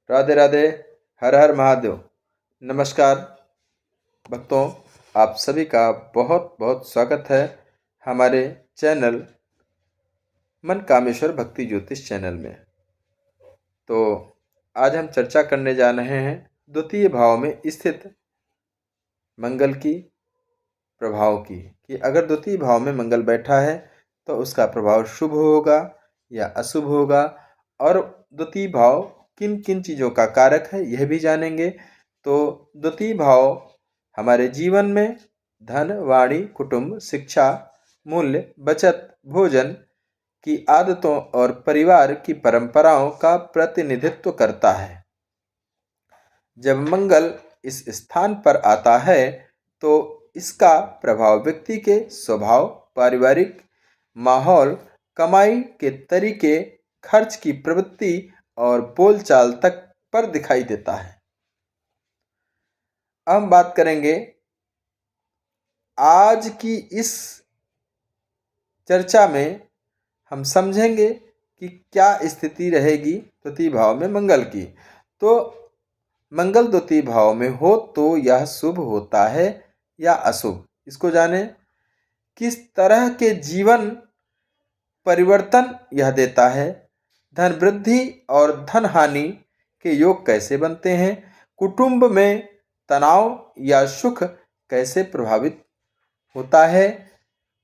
राधे राधे। हर हर महादेव। नमस्कार भक्तों, आप सभी का बहुत बहुत स्वागत है हमारे चैनल मन कामेश्वर भक्ति ज्योतिष चैनल में। तो आज हम चर्चा करने जा रहे हैं द्वितीय भाव में स्थित मंगल की प्रभाव की, कि अगर द्वितीय भाव में मंगल बैठा है तो उसका प्रभाव शुभ होगा या अशुभ होगा, और द्वितीय भाव किन किन चीज़ों का कारक है यह भी जानेंगे। तो द्वितीय भाव हमारे जीवन में धन, वाणी, कुटुंब, शिक्षा, मूल्य, बचत, भोजन की आदतों और परिवार की परंपराओं का प्रतिनिधित्व करता है। जब मंगल इस स्थान पर आता है तो इसका प्रभाव व्यक्ति के स्वभाव, पारिवारिक माहौल, कमाई के तरीके, खर्च की प्रवृत्ति और बोलचाल तक पर दिखाई देता है। अब हम बात करेंगे आज की इस चर्चा में, हम समझेंगे कि क्या स्थिति रहेगी द्वितीय भाव में मंगल की। तो मंगल द्वितीय भाव में हो तो यह शुभ होता है या अशुभ, इसको जाने। किस तरह के जीवन परिवर्तन यह देता है, धन वृद्धि और धन हानि के योग कैसे बनते हैं, कुटुंब में तनाव या सुख कैसे प्रभावित होता है,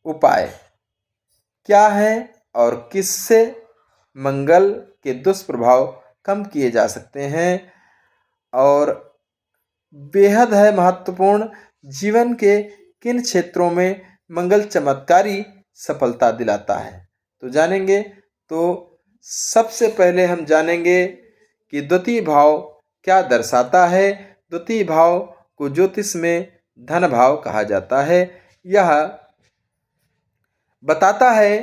उपाय क्या है और किससे मंगल के दुष्प्रभाव कम किए जा सकते हैं, और बेहद है महत्वपूर्ण, जीवन के किन क्षेत्रों में मंगल चमत्कारी सफलता दिलाता है, तो जानेंगे। तो सबसे पहले हम जानेंगे कि द्वितीय भाव क्या दर्शाता है। द्वितीय भाव को ज्योतिष में धन भाव कहा जाता है। यह बताता है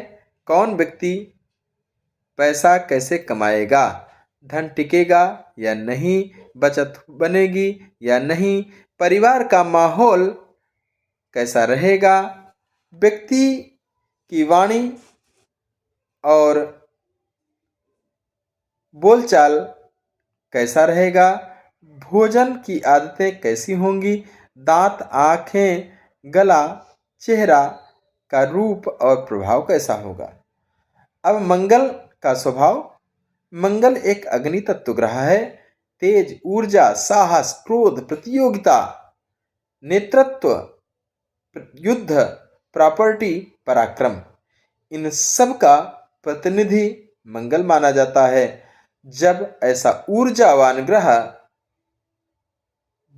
कौन व्यक्ति पैसा कैसे कमाएगा, धन टिकेगा या नहीं, बचत बनेगी या नहीं, परिवार का माहौल कैसा रहेगा, व्यक्ति की वाणी और बोलचाल कैसा रहेगा, भोजन की आदतें कैसी होंगी, दांत, आँखें, गला, चेहरा का रूप और प्रभाव कैसा होगा। अब मंगल का स्वभाव। मंगल एक अग्नि तत्व ग्रह है। तेज, ऊर्जा, साहस, क्रोध, प्रतियोगिता, नेतृत्व, युद्ध, प्रॉपर्टी, पराक्रम, इन सब का प्रतिनिधि मंगल माना जाता है। जब ऐसा ऊर्जावान ग्रह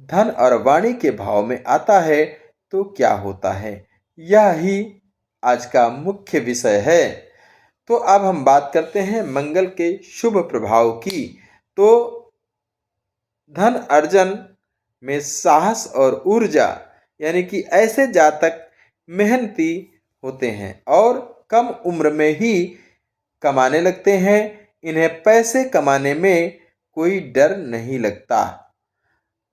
धन और वाणी के भाव में आता है तो क्या होता है, यह ही आज का मुख्य विषय है। तो अब हम बात करते हैं मंगल के शुभ प्रभाव की। तो धन अर्जन में साहस और ऊर्जा, यानी कि ऐसे जातक मेहनती होते हैं और कम उम्र में ही कमाने लगते हैं। इन्हें पैसे कमाने में कोई डर नहीं लगता,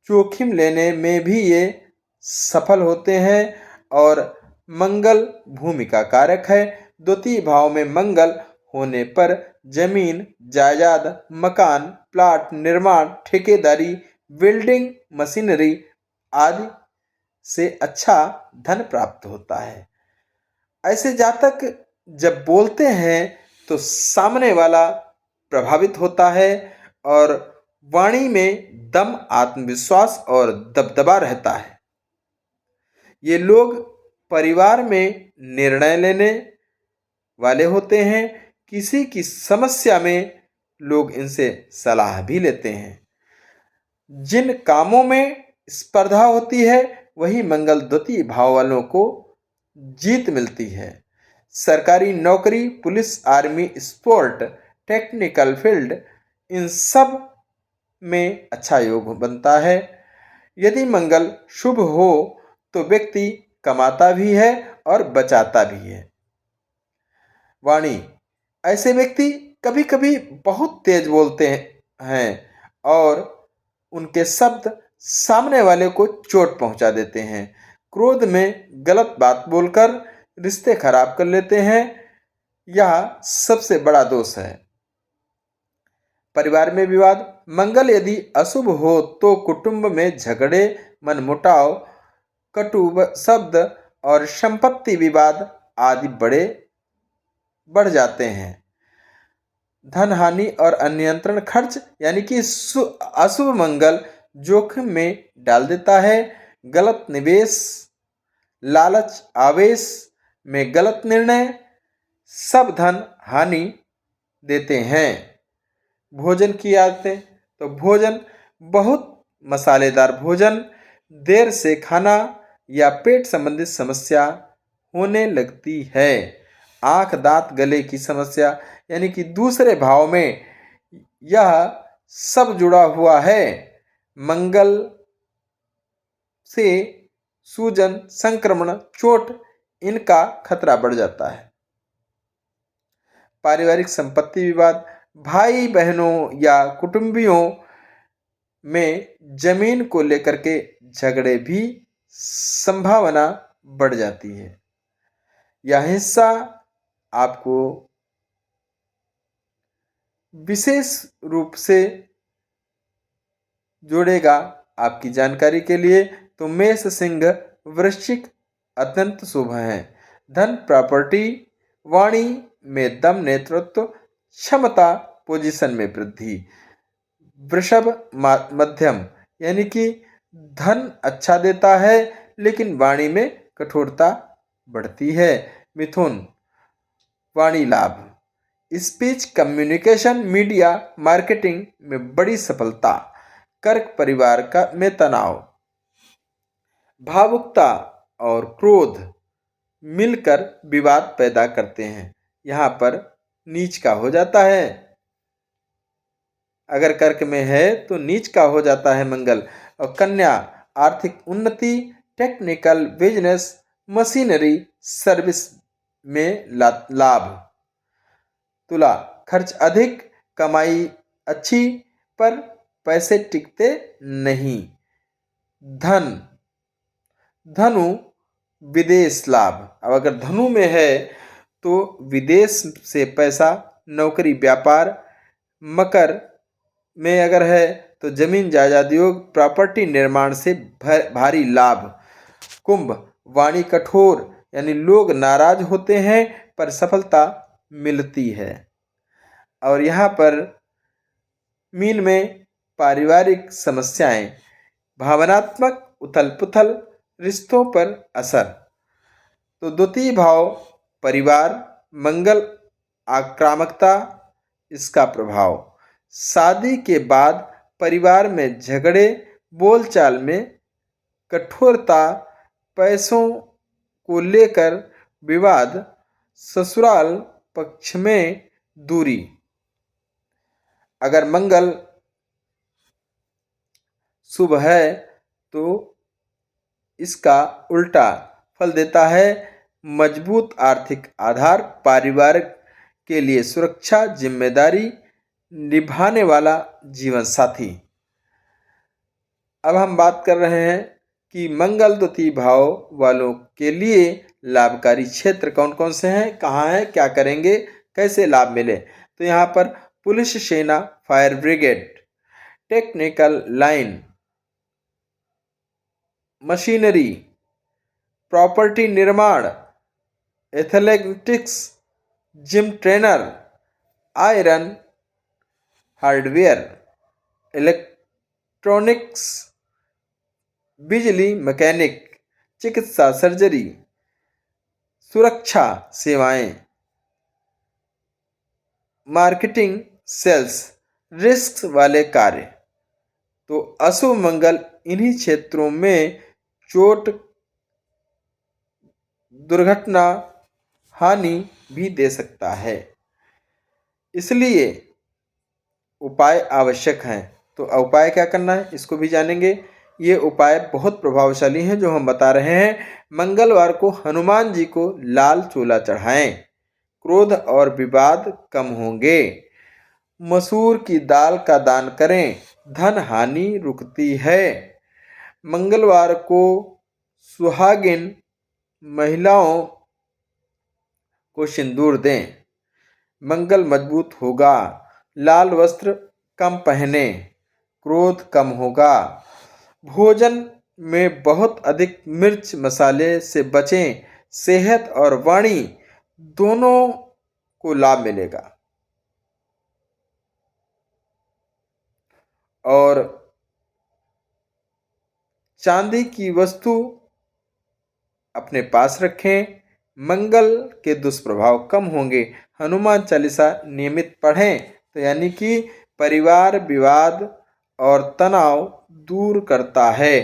जोखिम लेने में भी ये सफल होते हैं, और मंगल भूमि का कारक है। द्वितीय भाव में मंगल होने पर जमीन, जायदाद, मकान, प्लाट निर्माण, ठेकेदारी, बिल्डिंग, मशीनरी आदि से अच्छा धन प्राप्त होता है। ऐसे जातक जब बोलते हैं तो सामने वाला प्रभावित होता है, और वाणी में दम, आत्मविश्वास और दबदबा रहता है। ये लोग परिवार में निर्णय लेने वाले होते हैं। किसी की समस्या में लोग इनसे सलाह भी लेते हैं। जिन कामों में स्पर्धा होती है वही मंगल द्वितीय भाव वालों को जीत मिलती है। सरकारी नौकरी, police, army, sport, technical field, इन सब में अच्छा योग बनता है। यदि मंगल शुभ हो तो व्यक्ति कमाता भी है और बचाता भी है। वाणी, ऐसे व्यक्ति कभी कभी बहुत तेज बोलते हैं और उनके शब्द सामने वाले को चोट पहुंचा देते हैं। क्रोध में गलत बात बोलकर रिश्ते खराब कर लेते हैं, यह सबसे बड़ा दोष है। परिवार में विवाद। मंगल यदि अशुभ हो तो कुटुंब में झगड़े, मनमुटाव, कटु शब्द और संपत्ति विवाद आदि बढ़ जाते हैं। धन हानि और अनियंत्रण खर्च यानी कि अशुभ मंगल जोखिम में डाल देता है। गलत निवेश, लालच, आवेश में गलत निर्णय सब धन हानि देते हैं। भोजन की आदतें, तो भोजन बहुत मसालेदार भोजन, देर से खाना या पेट संबंधित समस्या होने लगती है। आंख, दांत, गले की समस्या यानी कि दूसरे भाव में यह सब जुड़ा हुआ है। मंगल से सूजन, संक्रमण, चोट इनका खतरा बढ़ जाता है। पारिवारिक संपत्ति विवाद, भाई बहनों या कुटुंबियों में जमीन को लेकर के झगड़े भी संभावना बढ़ जाती है। यह हिस्सा आपको विशेष रूप से जोड़ेगा। आपकी जानकारी के लिए तो मेष, सिंह, वृश्चिक अत्यंत शुभ हैं। धन, प्रॉपर्टी, वाणी में दम, नेतृत्व क्षमता, पोजीशन में वृद्धि। वृषभ मध्यम यानी कि धन अच्छा देता है लेकिन वाणी में कठोरता बढ़ती है। मिथुन, वाणी लाभ, स्पीच, कम्युनिकेशन, मीडिया, मार्केटिंग में बड़ी सफलता। कर्क, परिवार का में तनाव, भावुकता और क्रोध मिलकर विवाद पैदा करते हैं। यहाँ पर नीच का हो जाता है। अगर कर्क में है तो नीच का हो जाता है मंगल। और कन्या, आर्थिक उन्नति, टेक्निकल, बिजनेस, मशीनरी, सर्विस में लाभ। तुला, खर्च अधिक, कमाई अच्छी पर पैसे टिकते नहीं। धनु, विदेश लाभ। अब अगर धनु में है तो विदेश से पैसा, नौकरी, व्यापार। मकर में अगर है तो जमीन जायदाद योग, प्रॉपर्टी निर्माण से भारी लाभ। कुंभ, वाणी कठोर यानी लोग नाराज होते हैं पर सफलता मिलती है। और यहाँ पर मीन में पारिवारिक समस्याएं, भावनात्मक उथल पुथल, रिश्तों पर असर। तो द्वितीय भाव परिवार, मंगल, आक्रामकता, इसका प्रभाव। शादी के बाद परिवार में झगड़े, बोलचाल में कठोरता, पैसों को लेकर विवाद, ससुराल पक्ष में दूरी। अगर मंगल शुभ है तो इसका उल्टा फल देता है। मजबूत आर्थिक आधार, परिवार के लिए सुरक्षा, जिम्मेदारी निभाने वाला जीवन साथी। अब हम बात कर रहे हैं कि मंगल द्वितीय भाव वालों के लिए लाभकारी क्षेत्र कौन कौन से हैं, कहाँ हैं, क्या करेंगे, कैसे लाभ मिले। तो यहाँ पर पुलिस, सेना, fire brigade, technical line, machinery, property निर्माण, athletics, gym trainer, iron, hardware, electronics, बिजली, मैकेनिक, चिकित्सा, सर्जरी, सुरक्षा सेवाएं, मार्केटिंग, सेल्स, रिस्क वाले कार्य। तो अशुभ मंगल इन्हीं क्षेत्रों में चोट, दुर्घटना, हानि भी दे सकता है, इसलिए उपाय आवश्यक हैं। तो उपाय क्या करना है इसको भी जानेंगे। ये उपाय बहुत प्रभावशाली हैं जो हम बता रहे हैं। मंगलवार को हनुमान जी को लाल चूला चढ़ाएं, क्रोध और विवाद कम होंगे। मसूर की दाल का दान करें, धन हानि रुकती है। मंगलवार को सुहागिन महिलाओं को सिंदूर दें, मंगल मजबूत होगा। लाल वस्त्र कम पहने, क्रोध कम होगा। भोजन में बहुत अधिक मिर्च मसाले से बचें। सेहत और वाणी दोनों को लाभ मिलेगा। और चांदी की वस्तु अपने पास रखें। मंगल के दुष्प्रभाव कम होंगे। हनुमान चालीसा नियमित पढ़ें तो यानी कि परिवार विवाद और तनाव दूर करता है।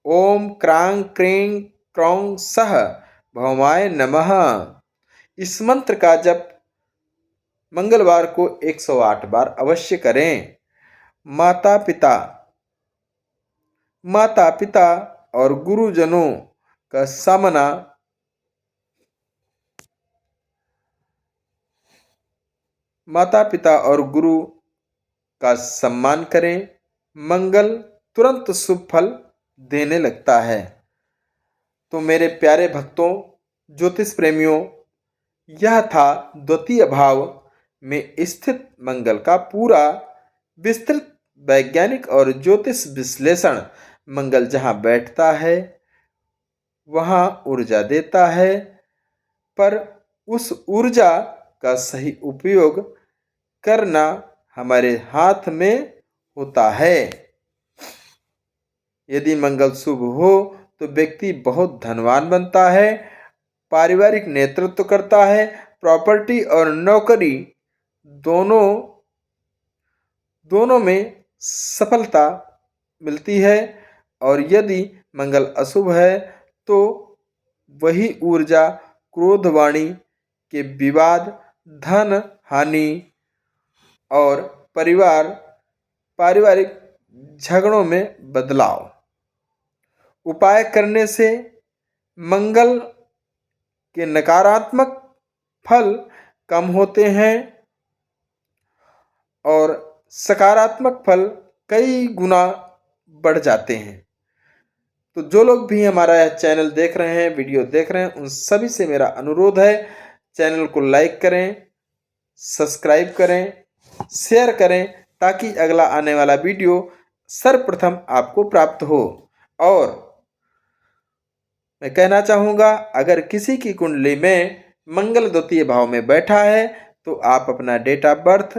ओम क्रांग क्रीं क्रौं सह भौमाय नमः। इस मंत्र का जप मंगलवार को 108 बार अवश्य करें। माता पिता माता पिता और गुरुजनों का सामना माता पिता और गुरु का सम्मान करें। मंगल तुरंत शुभ फल देने लगता है। तो मेरे प्यारे भक्तों, ज्योतिष प्रेमियों, यह था द्वितीय भाव में स्थित मंगल का पूरा विस्तृत वैज्ञानिक और ज्योतिष विश्लेषण। मंगल जहाँ बैठता है वहाँ ऊर्जा देता है, पर उस ऊर्जा का सही उपयोग करना हमारे हाथ में होता है। यदि मंगल शुभ हो तो व्यक्ति बहुत धनवान बनता है, पारिवारिक नेतृत्व करता है, प्रॉपर्टी और नौकरी दोनों में सफलता मिलती है। और यदि मंगल अशुभ है तो वही ऊर्जा क्रोधवाणी के विवाद, धन हानि और पारिवारिक झगड़ों में बदलाव। उपाय करने से मंगल के नकारात्मक फल कम होते हैं और सकारात्मक फल कई गुना बढ़ जाते हैं। तो जो लोग भी हमारा यह चैनल देख रहे हैं, वीडियो देख रहे हैं, उन सभी से मेरा अनुरोध है, चैनल को लाइक करें, सब्सक्राइब करें, शेयर करें, ताकि अगला आने वाला वीडियो सर्वप्रथम आपको प्राप्त हो। और मैं कहना चाहूँगा, अगर किसी की कुंडली में मंगल द्वितीय भाव में बैठा है तो आप अपना date of birth,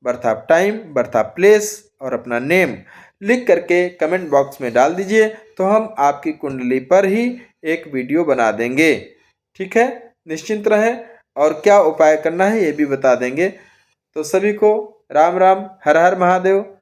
birth of time, birth of place और अपना नेम लिख करके कमेंट बॉक्स में डाल दीजिए, तो हम आपकी कुंडली पर ही एक वीडियो बना देंगे। ठीक है, निश्चिंत रहें, और क्या उपाय करना है ये भी बता देंगे। तो सभी को राम राम, हर हर महादेव।